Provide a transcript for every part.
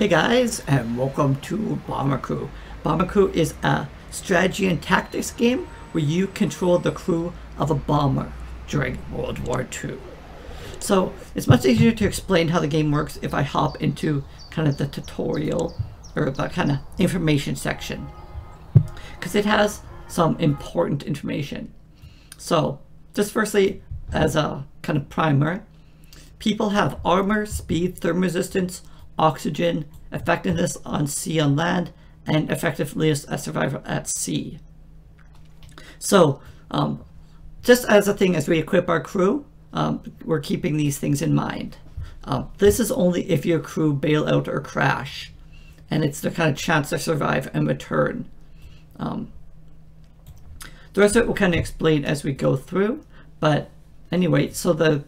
Hey guys, and welcome to Bomber Crew. Bomber Crew is a strategy and tactics game where you control the crew of a bomber during World War II. So it's much easier to explain how the game works if I hop into kind of the tutorial or the kind of information section, because it has some important information. So just firstly, as a kind of primer, people have armor, speed, thermal resistance, oxygen, effectiveness on sea on land, and effectiveness as survival at sea. So just as a thing, as we equip our crew, we're keeping these things in mind. This is only if your crew bail out or crash, and it's the kind of chance to survive and return. The rest of it we'll kind of explain as we go through, but anyway, so the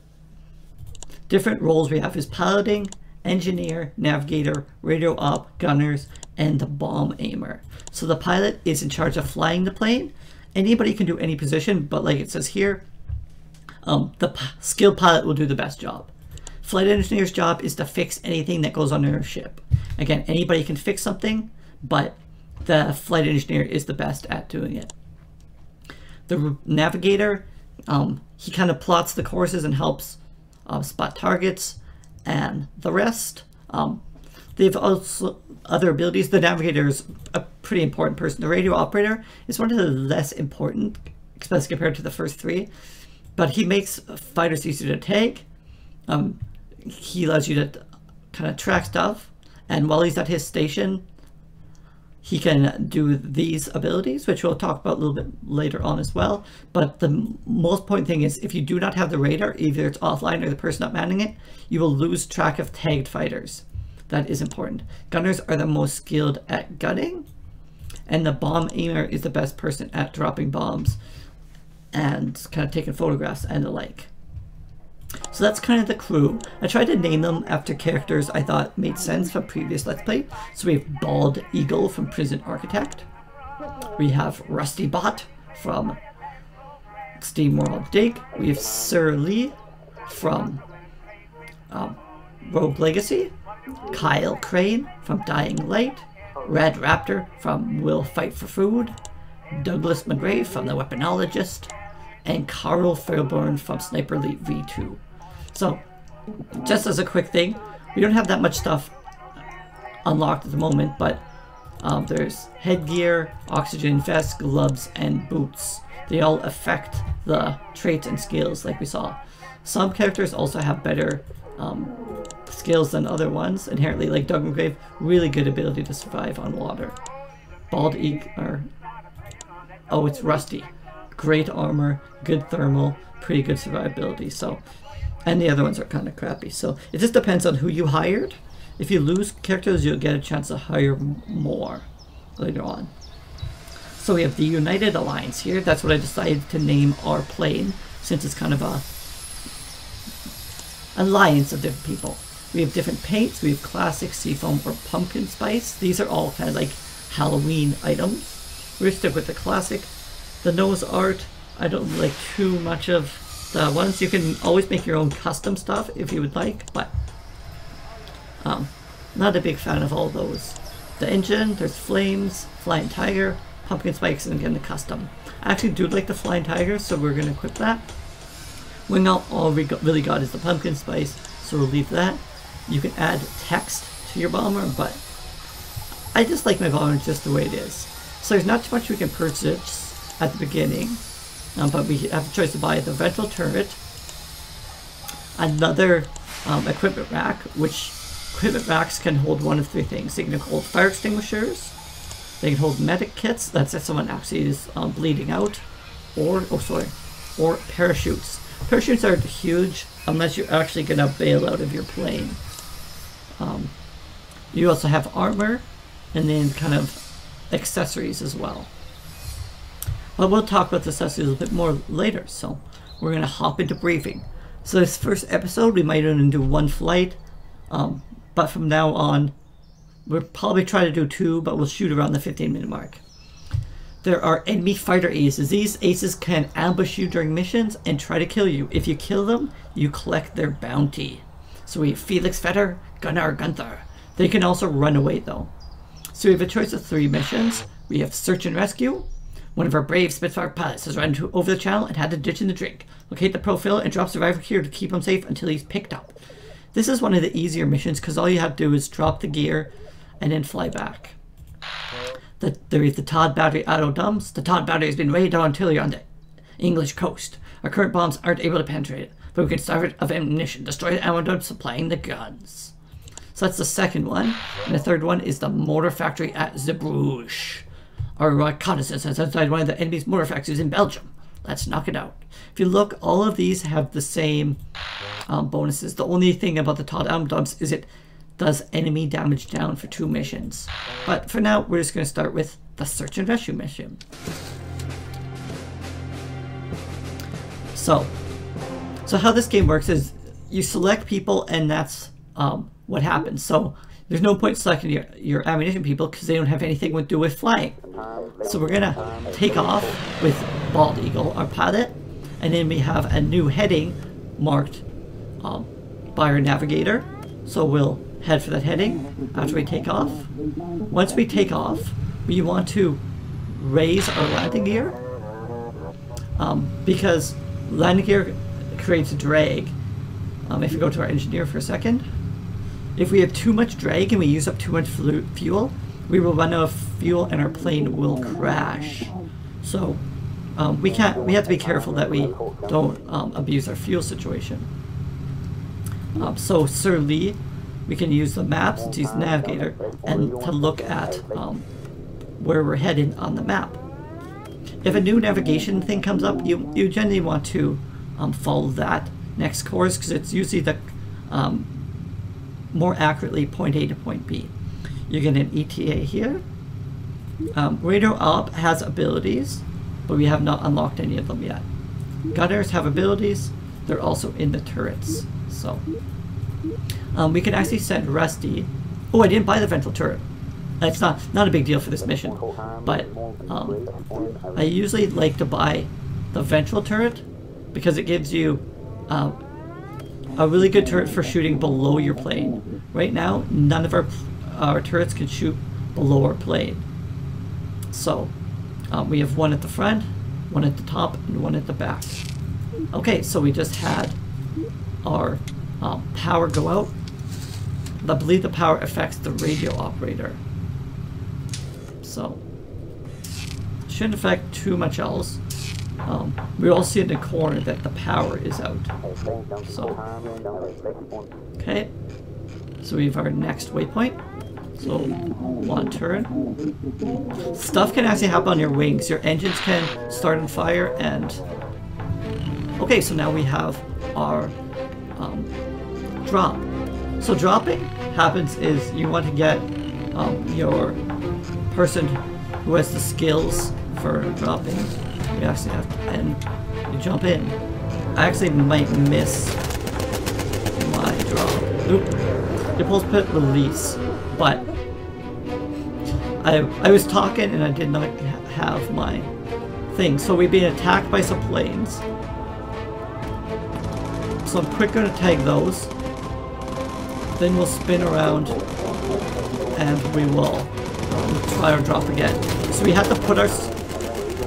different roles we have is piloting, engineer, navigator, radio op, gunners, and the bomb aimer. So the pilot is in charge of flying the plane. Anybody can do any position, but like it says here, the skilled pilot will do the best job. Flight engineer's job is to fix anything that goes on your ship. Again, anybody can fix something, but the flight engineer is the best at doing it. The navigator, he kind of plots the courses and helps spot targets, and the rest, they've also other abilities. The navigator is a pretty important person. The radio operator is one of the less important, especially compared to the first three, but he makes fighters easy to take. He allows you to kind of track stuff, and while he's at his station, he can do these abilities, which we'll talk about a little bit later on as well. But the most important thing is, if you do not have the radar, either it's offline or the person not manning it, you will lose track of tagged fighters. That is important. Gunners are the most skilled at gunning, and the bomb aimer is the best person at dropping bombs and kind of taking photographs and the like. So that's kind of the crew. I tried to name them after characters I thought made sense from previous Let's Play. So we have Bald Eagle from Prison Architect. We have Rusty Bot from SteamWorld Dig. We have Sir Lee from Rogue Legacy. Kyle Crane from Dying Light. Red Raptor from Will Fight for Food. Douglas McGrave from The Weaponologist. And Carl Fairburn from Sniper Elite V2. So, just as a quick thing, we don't have that much stuff unlocked at the moment, but there's headgear, oxygen vest, gloves, and boots. They all affect the traits and skills like we saw. Some characters also have better skills than other ones. Inherently, like Doug McGrave, really good ability to survive on water. Bald Eagle, oh, it's Rusty. Great armor, good thermal, pretty good survivability. So, and the other ones are kind of crappy. So it just depends on who you hired. If you lose characters, you'll get a chance to hire more later on. So we have the United Alliance here. That's what I decided to name our plane, since it's kind of a alliance of different people. We have different paints. We have classic, seafoam, or pumpkin spice. These are all kind of like Halloween items. We're stick with the classic. The nose art, I don't like too much of the ones. You can always make your own custom stuff if you would like, but not a big fan of all those. The engine, there's flames, flying tiger, pumpkin spikes, and again the custom. I actually do like the flying tiger, so we're going to equip that. Wing out, all we really got is the pumpkin spice, so we'll leave that. You can add text to your bomber, but I just like my bomber just the way it is. So there's not too much we can purchase at the beginning, but we have a choice to buy the ventral turret, another equipment rack, which equipment racks can hold one of three things. They can hold fire extinguishers, they can hold medic kits, that's if someone actually is bleeding out, or parachutes. Parachutes are huge unless you're actually going to bail out of your plane. You also have armor, and then kind of accessories as well. But we'll talk about the accessories a little bit more later, so we're going to hop into briefing. So this first episode, we might only do one flight, but from now on, we'll probably try to do two, but we'll shoot around the 15-minute mark. There are enemy fighter aces. These aces can ambush you during missions and try to kill you. If you kill them, you collect their bounty. So we have Felix Fetter, Gunnar Gunther, They can also run away though. So we have a choice of 3 missions. We have search and rescue. One of our brave Spitfire pilots has run over the channel and had to ditch in the drink. Locate the profile and drop survivor here to keep him safe until he's picked up. This is one of the easier missions because all you have to do is drop the gear and then fly back. There is the Todd battery auto dumps. The Todd battery has been raided on artillery on the English coast. Our current bombs aren't able to penetrate it, but we can starve it of ammunition, destroy the ammo dump supplying the guns. So that's the second one. And the third one is the mortar factory at Zeebrugge. Our reconnaissance has identified one of the enemy's mortar factories in Belgium. Let's knock it out. If you look, all of these have the same bonuses. The only thing about the Todd ammo dumps is it does enemy damage down for 2 missions. But for now, we're just going to start with the search and rescue mission. So how this game works is you select people and that's what happens. So there's no point selecting your ammunition people because they don't have anything to do with flying. So we're gonna take off with Bald Eagle, our pilot, and then we have a new heading marked by our navigator. So we'll head for that heading after we take off. Once we take off, we want to raise our landing gear because landing gear creates drag. If we go to our engineer for a second, if we have too much drag and we use up too much fuel, we will run out of fuel and our plane will crash. So we have to be careful that we don't abuse our fuel situation. So Sir Lee, we can use the maps to use the navigator and to look at where we're headed on the map. If a new navigation thing comes up, you generally want to follow that next course because it's usually the more accurately point A to point B. You get an ETA here. Radar Op has abilities, but we have not unlocked any of them yet. Gunners have abilities. They're also in the turrets. So we can actually send Rusty. Oh, I didn't buy the ventral turret. It's not a big deal for this mission, but I usually like to buy the ventral turret because it gives you a really good turret for shooting below your plane. Right now, none of our turrets can shoot below our plane. So we have one at the front, one at the top, and one at the back. Okay, so we just had our power go out. I believe the power affects the radio operator. So shouldn't affect too much else. We all see in the corner that the power is out. So, okay. So we have our next waypoint. So, one turn. Stuff can actually happen on your wings. Your engines can start on fire and... Okay, so now we have our drop. So dropping happens is you want to get your person who has the skills for dropping. You actually have to, and you jump in. I actually might miss my drop. Oop. It pulls put release, but I was talking and I did not have my thing. So we've been attacked by some planes. So I'm quick going to tag those. Then we'll spin around and we will try our drop again. So we have to put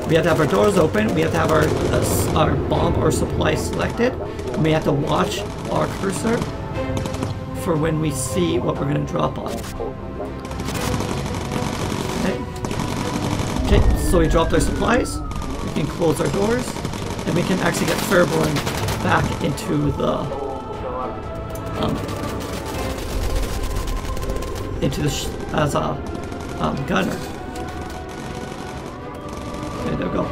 we have to have our doors open, we have to have our bomb or supply selected, and we have to watch our cursor for when we see what we're going to drop on. Okay, so we dropped our supplies, we can close our doors, and we can actually get Fairborn back into the as a gunner. Okay, there we go.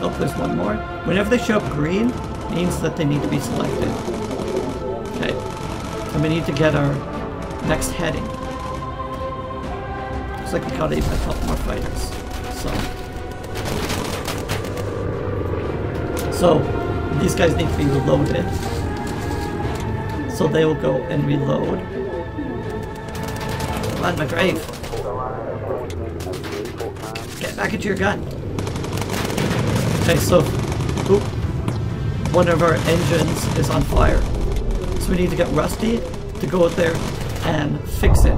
Oh, there's one more. Whenever they show up green, means that they need to be selected. Okay. And we need to get our next heading. Looks like we got a couple more fighters. So these guys need to be reloaded. So they will go and reload. Come on, McGrave. Get back into your gun. Okay, so one of our engines is on fire. So we need to get Rusty to go out there and fix it.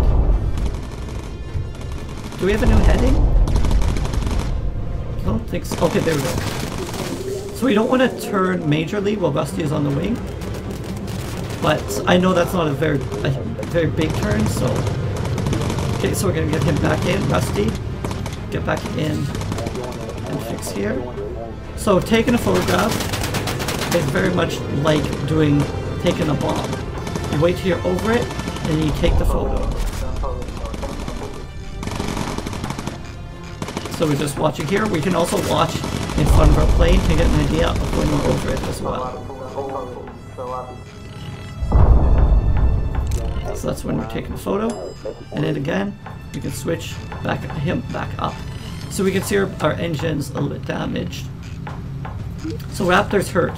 Do we have a new heading? I don't think so. Okay, there we go. So we don't want to turn majorly while Rusty is on the wing. But I know that's not a very big turn, so... Okay, so we're going to get him back in. Rusty, get back in and fix here. So taking a photograph is very much like taking a bomb. You wait till you're over it, and then you take the photo. So we're just watching here. We can also watch in front of our plane to get an idea of when we're over it as well. So that's when we're taking the photo. And then again, we can switch him back up. So we can see our engine's a little bit damaged. So Raptor's hurt.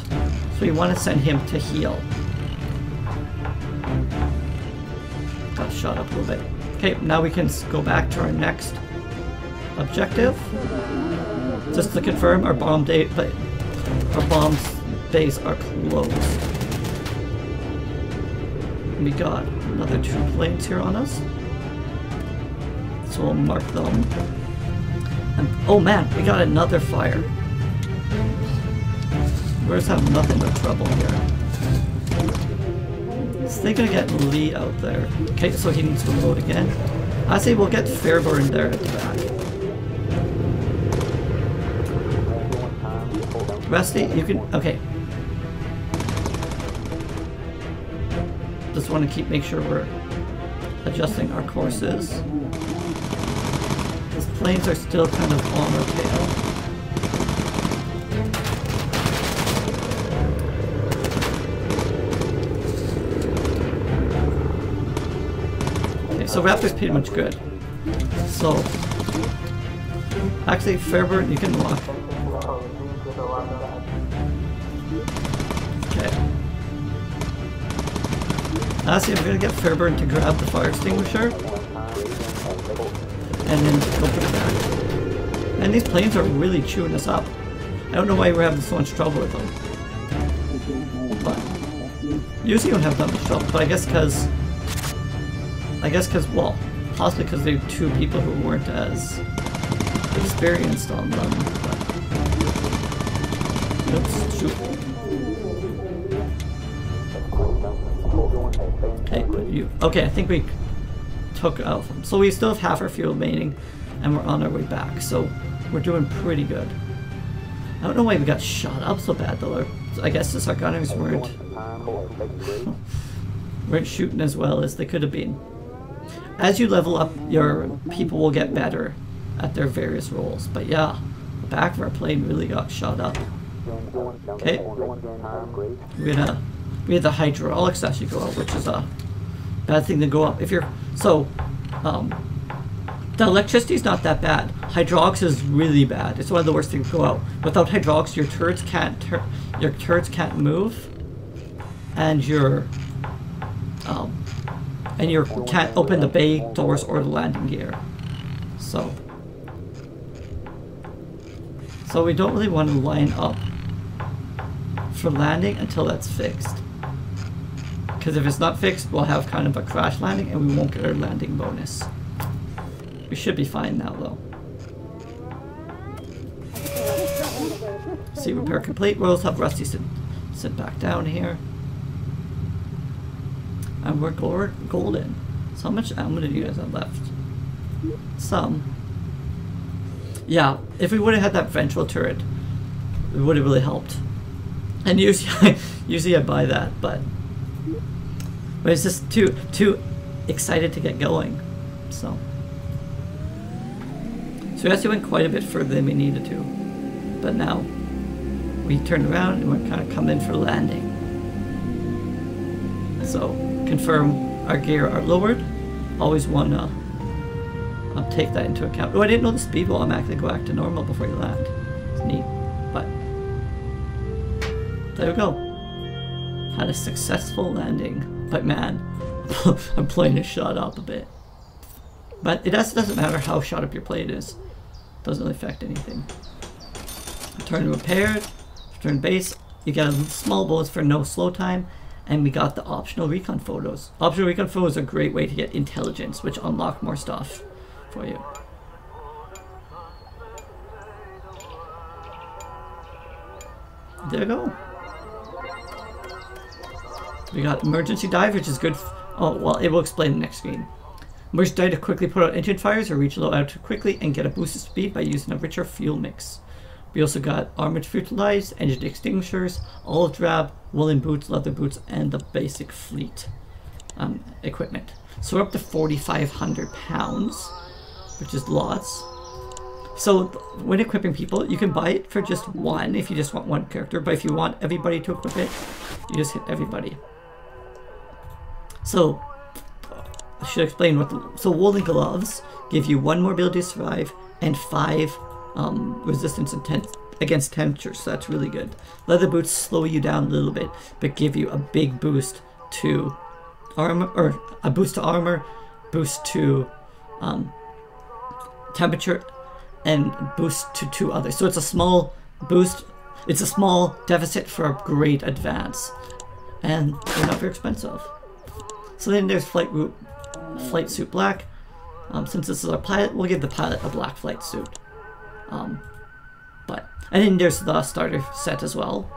So we want to send him to heal. Got shot up a little bit. Okay, now we can go back to our next objective. Just to confirm, our bomb bays are closed. We got another 2 planes here on us. So we'll mark them. And, oh man, we got another fire. We're just having nothing but trouble here. Is they gonna get Lee out there? Okay, so he needs to load again. I say we'll get Fairburn there at the back. Rusty, you can... Okay. Just want to make sure we're adjusting our courses. These planes are still kind of on our tail. Okay, so Raptor's pretty much good. So, actually, Fairburn, you can walk. Okay. Honestly, I'm gonna get Fairburn to grab the fire extinguisher and then go put it back. And these planes are really chewing us up. I don't know why we're having so much trouble with them. But usually you don't have that much trouble, but I guess because, well, possibly because they're 2 people who weren't as experienced on them. But, oops, shoot. Okay, okay, I think we took out them. So we still have half our fuel remaining, and we're on our way back. So we're doing pretty good. I don't know why we got shot up so bad though. I guess just our gunners weren't shooting as well as they could have been. As you level up, your people will get better at their various roles. But yeah, the back of our plane really got shot up. Okay, we had the hydraulics actually go out, which is a bad thing to go up. If you're the electricity's not that bad. Hydraulics is really bad. It's one of the worst things to go out. Without hydraulics, your turrets can't move, and you can't open the bay doors or the landing gear. So we don't really want to line up for landing until that's fixed. Because if it's not fixed, we'll have kind of a crash landing and we won't get our landing bonus. We should be fine now though. See, repair complete. We'll also have Rusty sit back down here. And we're golden. So how much ammo do you guys have left? Some. Yeah, if we would have had that ventral turret, it would have really helped. And usually I buy that, but it's just too excited to get going. So we actually went quite a bit further than we needed to, but now we turned around and we're kind of coming in for landing. So confirm our gear are lowered. Always want to take that into account. Oh, I didn't know the speed will automatically go back to normal before you land. It's neat, but there we go. Had a successful landing. But man, our plane is shot up a bit. But it doesn't matter how shot up your plane is. Doesn't really affect anything. Return repaired. Return base. You get a small bonus for no slow time. And we got the optional recon photos. Optional recon photos are a great way to get intelligence, which unlock more stuff for you. There you go. We got emergency dive, which is good. Oh, well, it will explain the next screen. Emergency dive to quickly put out engine fires or reach low altitude quickly and get a boost of speed by using a richer fuel mix. We also got armored fertilize, engine extinguishers, olive drab, woolen boots, leather boots, and the basic fleet equipment. So we're up to 4,500 pounds, which is lots. So when equipping people, you can buy it for just one if you just want one character, but if you want everybody to equip it, you just hit everybody. So I should explain what so woolen gloves give you 1 more ability to survive and 5 resistance against temperature, so that's really good. Leather boots slow you down a little bit, but give you a big boost to armor, or a boost to armor, boost to temperature, and boost to 2 others. So it's a small boost, it's a small deficit for a great advance, and they're not very expensive. So then there's flight suit black. Since this is our pilot, we'll give the pilot a black flight suit. And then there's the starter set as well.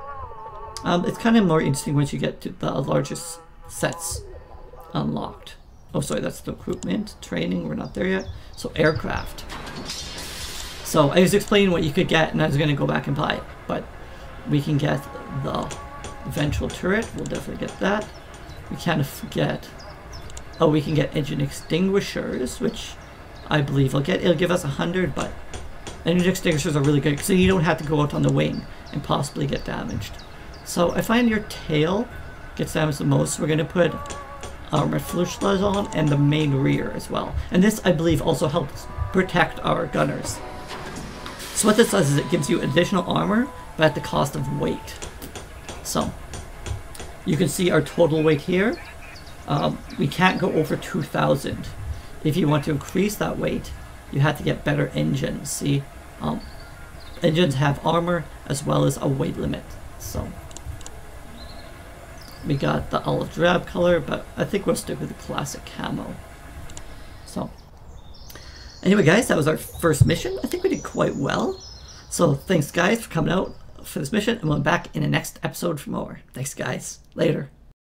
It's kind of more interesting once you get to the largest sets unlocked. Oh, sorry, that's the recruitment, training, we're not there yet. So aircraft. So I was explaining what you could get, and I was going to go back and buy it, but we can get the ventral turret. We'll definitely get that. We can't forget. Oh, we can get engine extinguishers, which I believe it'll give us 100, but engine extinguishers are really good, so you don't have to go out on the wing and possibly get damaged. So I find your tail gets damaged the most. We're going to put armored fuselage on and the main rear as well. And this, I believe, also helps protect our gunners. So what this does is it gives you additional armor, but at the cost of weight. So you can see our total weight here. We can't go over 2,000. If you want to increase that weight, you have to get better engines. See, engines have armor as well as a weight limit. So we got the olive drab color, but I think we'll stick with the classic camo. So anyway, guys, that was our first mission. I think we did quite well. So thanks, guys, for coming out for this mission, and we'll be back in the next episode for more. Thanks, guys. Later.